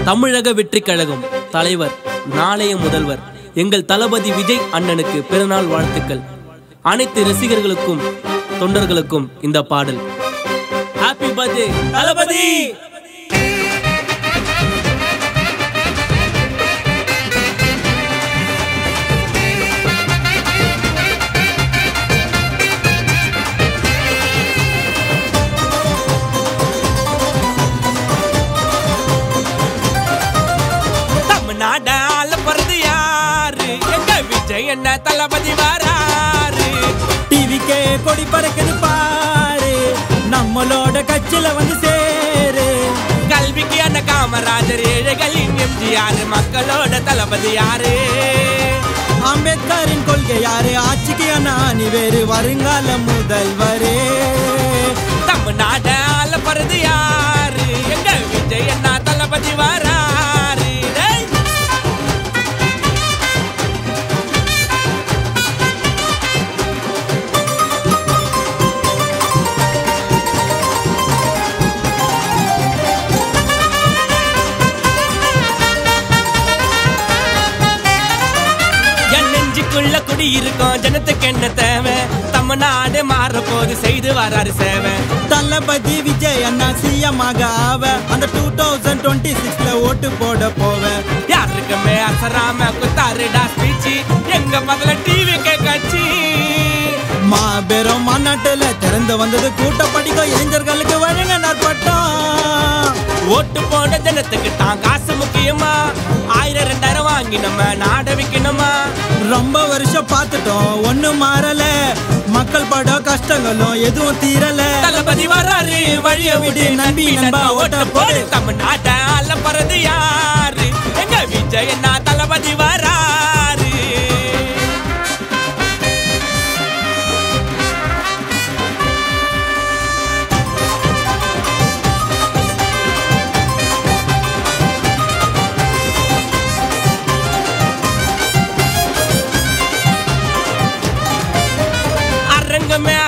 தமிழக வெற்றிக் கழகம் தலைவர், நாளைய முதல்வர் எங்கள் தளபதி விஜய் அண்ணனுக்கு பிறநாள் வாழ்த்துக்கள். அனைத்து ரசிகர்களுக்கும் தொண்டர்களுக்கும் இந்த பாடல். ஹாப்பி பர்த்டே தளபதி. நாடால பிறந்து யாரு எங்க விஜய் என்ன தளபதி வராரு. டிவிக்கே கொடி பறக்குது பாரு, நம்மளோட கட்சியில வந்து சேரு. கல்விக்கு என்ன காமராஜர், ஏழைகளின் எம்ஜிஆர், மக்களோட தளபதி யாரு. அம்பேத்கரின் கொள்கை யாரு, ஆட்சிக்கு அண்ணாணி வேறு, வருங்கால முதல்வரே. தமிழ்நாடால பிறந்து யாரு எங்க விஜய் என்ன தளபதி வராரு. குடி இருக்கும் ஜனத்துக்கு என்ன தேவை, தமிழ்நாடு மாற போது செய்து வராரு சேவை. தளபதி விஜய் அண்ணா சிஎம் ஆக அந்த 2026ல ஓட்டு போட போவேன். யாருக்குமே அசராம குத்தாருடா ஸ்பீச்சு, எங்க பக்கல டிவி கட்சி. மாபெரும் மாநாட்டுல திறந்து வந்தது கூட்டப்படிக்கும் இளைஞர்களுக்கு வழங்க நற்பட்டம். ஓட்டு போட ஜனத்துக்கு தான் காசு முக்கியமா, 1000-2000 வாங்கி நம்ம நாட வைக்கணுமா. ரொம்ப வருஷம் பார்த்துட்டோம் ஒண்ணும் மாறல, மக்கள் பட கஷ்டங்களும் எதுவும் தீரல. தளபதி வராரு வழிய விடு நம்பி நண்பா ஓட்ட போடு. தமிழ்நாட்டால பிறந்து யாரு எங்க விஜய் என்ன தளபதி வராரு.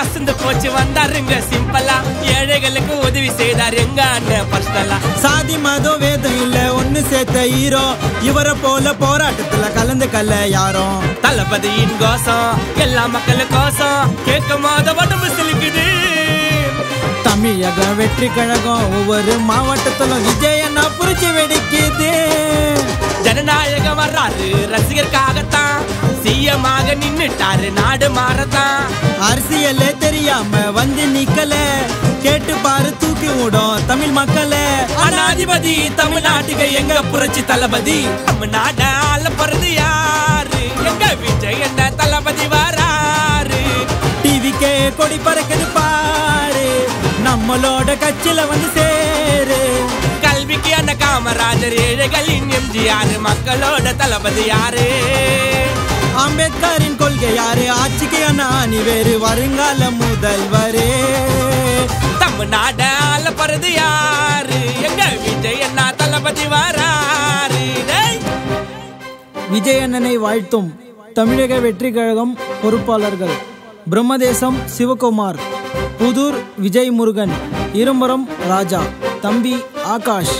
அசந்து போச்சு வந்தாருங்க சிம்பிளா, ஏழைகளுக்கு உதவி செய்தார் எங்க அண்ணன் பர்சனலா. சாதி மதம் வேதம் இல்ல ஒண்ணு சேர்த்த ஹீரோ, இவரை போல போராட்டத்துல கலந்துக்கல்ல யாரும். தளபதியின் கோசம் எல்லா மக்களும் கோசம், கேட்கும் போது உடம்பு சிலுக்குது. தமிழக வெற்றி கழகம் ஒவ்வொரு மாவட்டத்திலும் விஜய் அண்ணா புரிச்சு வெடிக்குது. ஜனநாயகம் வர்றாரு ரசிகருக்காகத்தான், சிஎமாக நின்னுட்டாரு நாடு மாறத்தான். அரசியலே தெரியாம வந்து நிக்கல, கேட்டு பாரு தூக்கி விடும் தமிழ் மக்கள. அனாதிபதி தமிழ்நாட்டுக்கு எங்க புரட்சி தளபதி. தமிழ்நாடால பிறந்து யாரு எங்க விஜய் என்ன தளபதி வராரு. டிவிக்கே கொடி பறக்குது பாரு, நம்மளோட கட்சியில வந்து சேரு. கல்விக்கு என்ன காமராஜர், ஏழைகளின் எம்ஜிஆர், மக்களோட தளபதி யாரு. அம்பேத்கரின் கொள்கை யாரு, ஆட்சிக்கு அண்ணாணி வேறு, வருங்கால முதல்வரே. தமிழ்நாடால பிறந்து யாரு எங்க விஜய் என்ன தளபதி வராரு. விஜய் அண்ணனை வாழ்த்தும் தமிழக வெற்றி கழகம் பொறுப்பாளர்கள்: பிரம்மதேசம் சிவகுமார், புதூர் விஜய் முருகன், இரும்புறம் ராஜா, தம்பி ஆகாஷ்.